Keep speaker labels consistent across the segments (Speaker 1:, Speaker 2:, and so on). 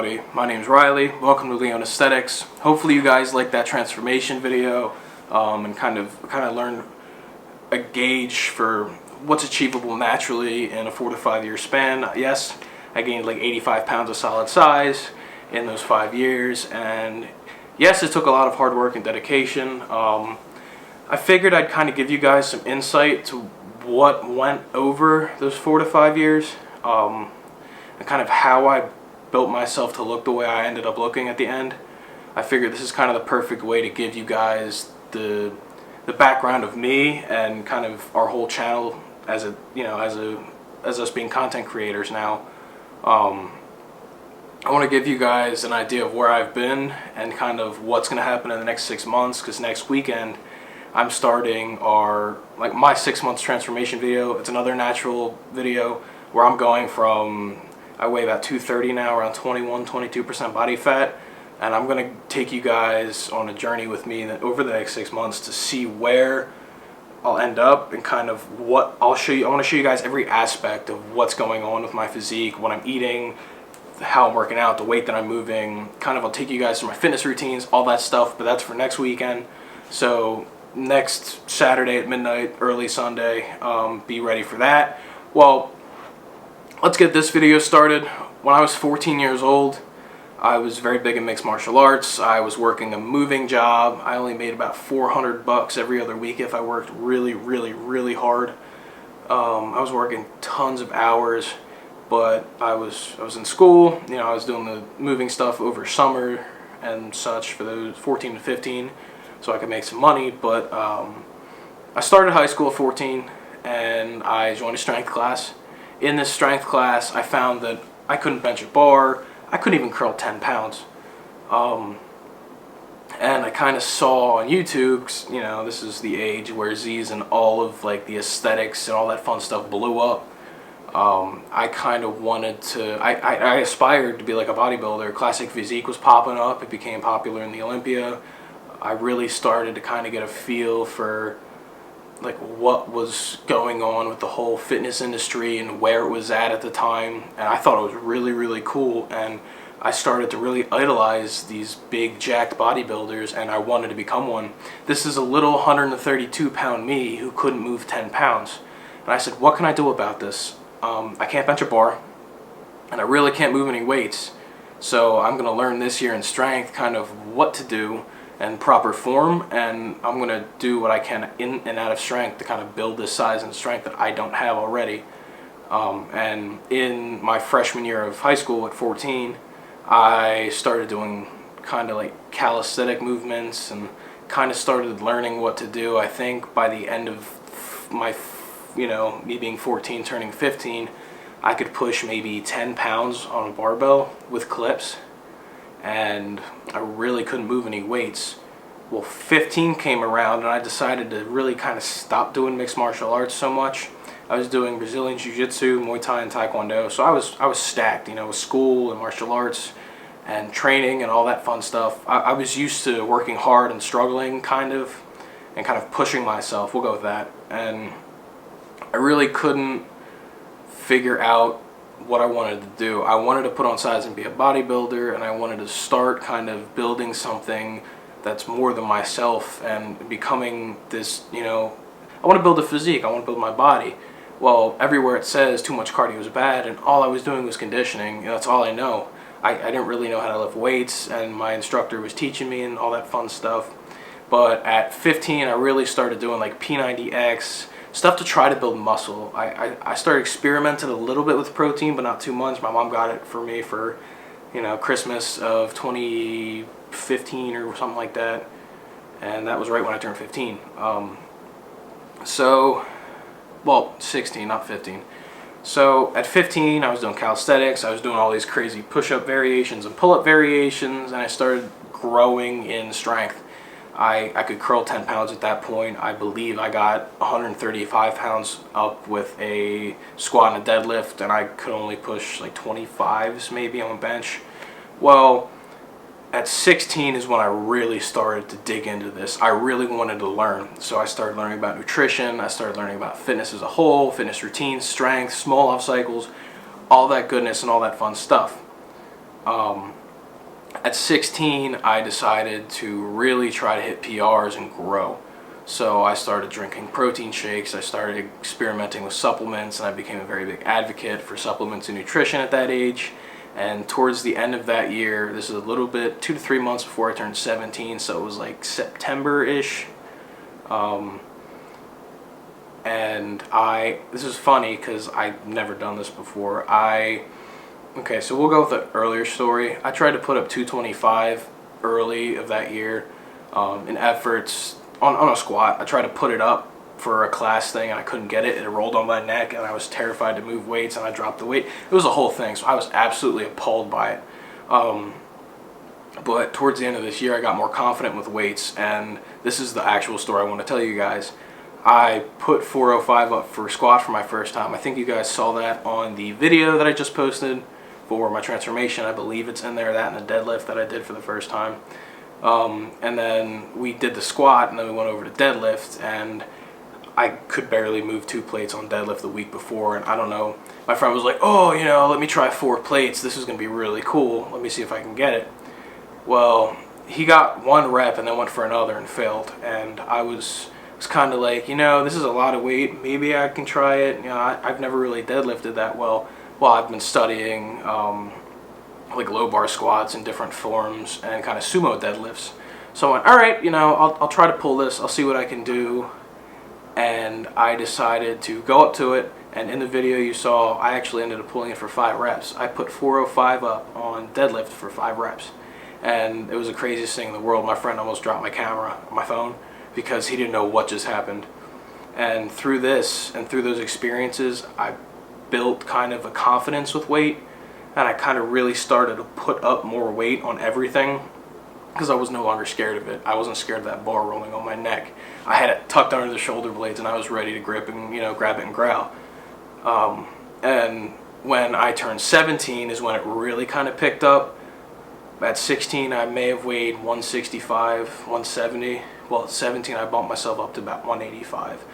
Speaker 1: everybody, my name's Riley. Welcome to Leon Aesthetics. Hopefully you guys like that transformation video and kind of learn a gauge for what's achievable naturally in a 4 to 5 year span. Yes, I gained like 85 pounds of solid size in those 5 years, and yes, it took a lot of hard work and dedication. I figured I'd kind of give you guys some insight to what went over those 4 to 5 years and kind of how I built myself to look the way I ended up looking at the end. I figured this is kind of the perfect way to give you guys the background of me and kind of our whole channel as us being content creators now. I want to give you guys an idea of where I've been and kind of what's going to happen in the next 6 months, because next weekend I'm starting my 6 months transformation video. It's another natural video where I'm going from, I weigh about 230 now, around 22% body fat, and I'm going to take you guys on a journey with me over the next 6 months to see where I'll end up and kind of what I'll show you. I want to show you guys every aspect of what's going on with my physique, what I'm eating, how I'm working out, the weight that I'm moving. Kind of I'll take you guys through my fitness routines, all that stuff, but that's for next weekend. So next Saturday at midnight, early Sunday, be ready for that. Well, let's get this video started. When I was 14 years old, I was very big in mixed martial arts. I was working a moving job. I only made about $400 every other week if I worked really, really, really hard. I was working tons of hours, but I was in school. You know, I was doing the moving stuff over summer and such for those 14 to 15, so I could make some money. But I started high school at 14, and I joined a strength class. In this strength class, I found that I couldn't bench a bar. I couldn't even curl 10 pounds. And I kind of saw on YouTube, 'cause, you know, this is the age where Z's and all of like the aesthetics and all that fun stuff blew up. I kind of wanted to, I aspired to be like a bodybuilder. Classic physique was popping up. It became popular in the Olympia. I really started to kind of get a feel for like what was going on with the whole fitness industry and where it was at the time, and I thought it was really, really cool, and I started to really idolize these big jacked bodybuilders, and I wanted to become one. This is a little 132 pound me who couldn't move 10 pounds, and I said, what can I do about this? I can't bench a bar, and I really can't move any weights, so I'm gonna learn this year in strength kind of what to do and proper form, and I'm going to do what I can in and out of strength to kind of build this size and strength that I don't have already. And in my freshman year of high school at 14, I started doing kind of like calisthenic movements and kind of started learning what to do. I think by the end of my, me being 14 turning 15, I could push maybe 10 pounds on a barbell with clips, and I really couldn't move any weights. Well, 15 came around, and I decided to really kind of stop doing mixed martial arts so much. I was doing Brazilian Jiu-Jitsu, Muay Thai, and Taekwondo, so I was stacked, with school and martial arts and training and all that fun stuff. I was used to working hard and struggling kind of pushing myself. We'll go with that. And I really couldn't figure out what I wanted to do. I wanted to put on size and be a bodybuilder, and I wanted to start kind of building something that's more than myself and becoming this, I want to build a physique. I want to build my body. Well, everywhere it says too much cardio is bad, and all I was doing was conditioning. That's all I know. I didn't really know how to lift weights, and my instructor was teaching me and all that fun stuff. But at 15, I really started doing like P90X, stuff to try to build muscle. I started experimenting a little bit with protein, but not too much. My mom got it for me for, Christmas of 2015 or something like that. And that was right when I turned 15. 16, not 15. So at 15, I was doing calisthenics. I was doing all these crazy push-up variations and pull-up variations, and I started growing in strength. I could curl 10 pounds at that point. I believe I got 135 pounds up with a squat and a deadlift, and I could only push like 25s maybe on a bench. Well, at 16 is when I really started to dig into this. I really wanted to learn. So I started learning about nutrition. I started learning about fitness as a whole, fitness routines, strength, small off cycles, all that goodness and all that fun stuff. At 16, I decided to really try to hit PRs and grow. So I started drinking protein shakes, I started experimenting with supplements, and I became a very big advocate for supplements and nutrition at that age. And towards the end of that year, this is a little bit, 2 to 3 months before I turned 17, so it was like September-ish. And this is funny because I've never done this before. Okay, so we'll go with the earlier story. I tried to put up 225 early of that year in efforts on a squat. I tried to put it up for a class thing and I couldn't get it. It rolled on my neck and I was terrified to move weights and I dropped the weight. It was a whole thing, so I was absolutely appalled by it. But towards the end of this year, I got more confident with weights, and this is the actual story I want to tell you guys. I put 405 up for squat for my first time. I think you guys saw that on the video that I just posted for my transformation. I believe it's in there, that and the deadlift that I did for the first time. And then we did the squat, and then we went over to deadlift, and I could barely move 2 plates on deadlift the week before, and I don't know. My friend was like, oh, let me try 4 plates. This is going to be really cool. Let me see if I can get it. Well, he got 1 rep and then went for another and failed, and I was kind of like, this is a lot of weight. Maybe I can try it. I've never really deadlifted that well. Well, I've been studying like low bar squats in different forms and kind of sumo deadlifts. So I went, all right, I'll try to pull this. I'll see what I can do. And I decided to go up to it. And in the video you saw, I actually ended up pulling it for 5 reps. I put 405 up on deadlift for 5 reps. And it was the craziest thing in the world. My friend almost dropped my camera, my phone, because he didn't know what just happened. And through this and through those experiences, I built kind of a confidence with weight, and I kind of really started to put up more weight on everything because I was no longer scared of it. I wasn't scared of that bar rolling on my neck. I had it tucked under the shoulder blades, and I was ready to grip and grab it and growl. And when I turned 17 is when it really kind of picked up. At 16, I may have weighed 165, 170. Well, at 17, I bumped myself up to about 185.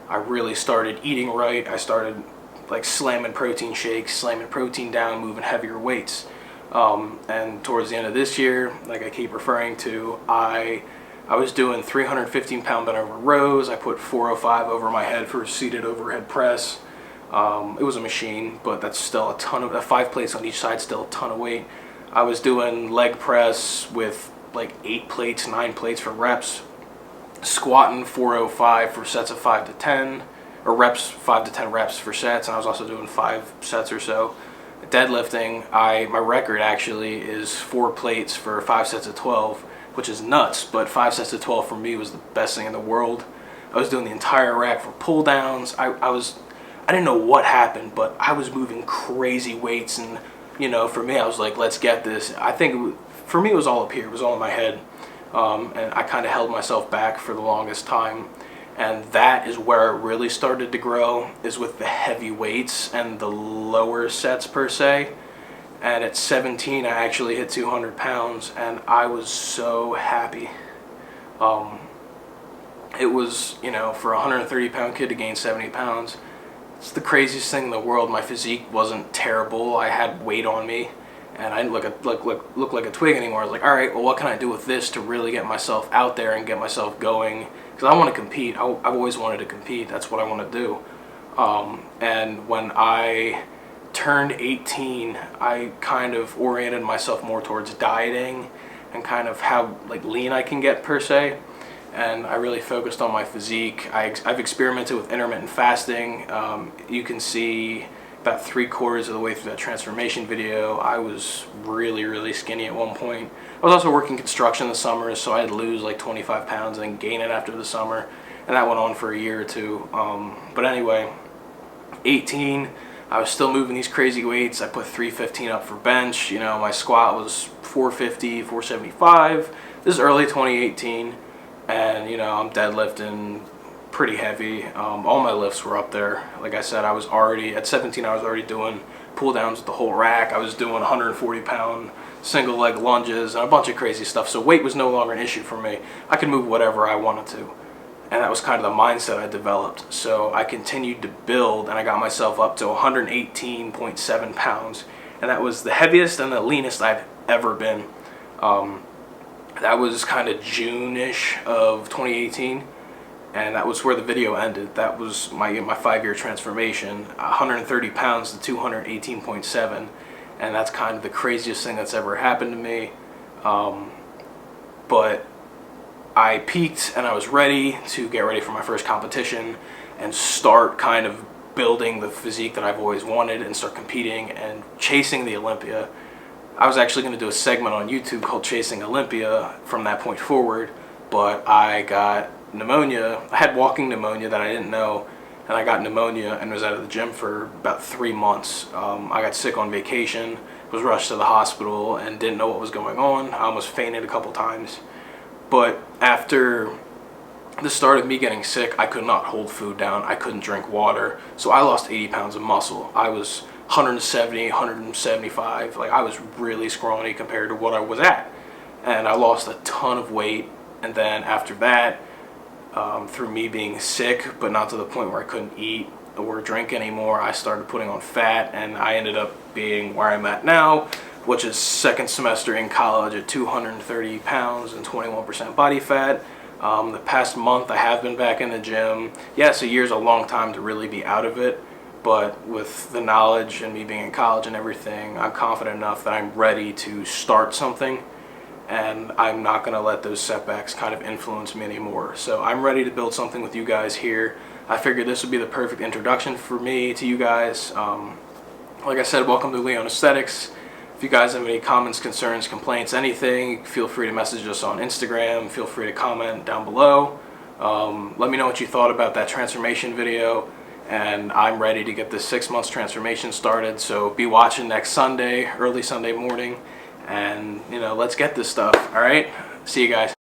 Speaker 1: I really started eating right. I started like slamming protein shakes, slamming protein down, moving heavier weights. And towards the end of this year, like I keep referring to, I was doing 315-pound bent over rows. I put 405 over my head for a seated overhead press. It was a machine, but that's still a ton of 5 plates on each side, still a ton of weight. I was doing leg press with like 8 plates, 9 plates for reps, squatting 405 for sets of 5 to 10, or reps, 5 to 10 reps for sets, and I was also doing 5 sets or so. Deadlifting, my record actually is 4 plates for 5 sets of 12, which is nuts, but 5 sets of 12 for me was the best thing in the world. I was doing the entire rack for pull downs. I didn't know what happened, but I was moving crazy weights, and for me, I was like, let's get this. I think for me, it was all up here. It was all in my head. And I kind of held myself back for the longest time. And that is where it really started to grow, is with the heavy weights and the lower sets per se. And at 17, I actually hit 200 pounds, and I was so happy. It was, for a 130-pound kid to gain 70 pounds, it's the craziest thing in the world. My physique wasn't terrible. I had weight on me, and I didn't look like a twig anymore. I was like, all right, well, what can I do with this to really get myself out there and get myself going? Because I want to compete. I've always wanted to compete. That's what I want to do. And when I turned 18, I kind of oriented myself more towards dieting and kind of how lean I can get per se. And I really focused on my physique. I've experimented with intermittent fasting. You can see about 3/4 of the way through that transformation video, I was really, really skinny at one point. I was also working construction in the summers, so I'd lose like 25 pounds and then gain it after the summer. And that went on for a year or two. But anyway, 18, I was still moving these crazy weights. I put 315 up for bench. My squat was 450, 475. This is early 2018. And I'm deadlifting pretty heavy. All my lifts were up there. Like I said, at 17 I was already doing pull downs with the whole rack. I was doing 140-pound single leg lunges and a bunch of crazy stuff. So weight was no longer an issue for me. I could move whatever I wanted to. And that was kind of the mindset I developed. So I continued to build, and I got myself up to 118.7 pounds. And that was the heaviest and the leanest I've ever been. That was kind of June-ish of 2018, and that was where the video ended. That was my 5-year transformation, 130 pounds to 218.7, and that's kind of the craziest thing that's ever happened to me. But I peaked and I was ready to get ready for my first competition and start kind of building the physique that I've always wanted and start competing and chasing the Olympia. I was actually going to do a segment on YouTube called Chasing Olympia from that point forward, but I got pneumonia. I had walking pneumonia that I didn't know, and I got pneumonia and was out of the gym for about 3 months. I got sick on vacation, was rushed to the hospital, and didn't know what was going on. I almost fainted a couple times. But after the start of me getting sick, I could not hold food down. I couldn't drink water. So I lost 80 pounds of muscle. I was 170, 175. Like, I was really scrawny compared to what I was at. And I lost a ton of weight. And then after that, through me being sick, but not to the point where I couldn't eat or drink anymore, I started putting on fat, and I ended up being where I'm at now, which is second semester in college at 230 pounds and 21% body fat. The past month I have been back in the gym. Yes, a year's a long time to really be out of it, but with the knowledge and me being in college and everything, I'm confident enough that I'm ready to start something, and I'm not going to let those setbacks kind of influence me anymore. So I'm ready to build something with you guys here. I figured this would be the perfect introduction for me to you guys. Like I said, welcome to Leon Aesthetics. If you guys have any comments, concerns, complaints, anything, feel free to message us on Instagram. Feel free to comment down below. Let me know what you thought about that transformation video. And I'm ready to get this 6 months transformation started. So be watching next Sunday, early Sunday morning. And, let's get this stuff. All right? See you guys.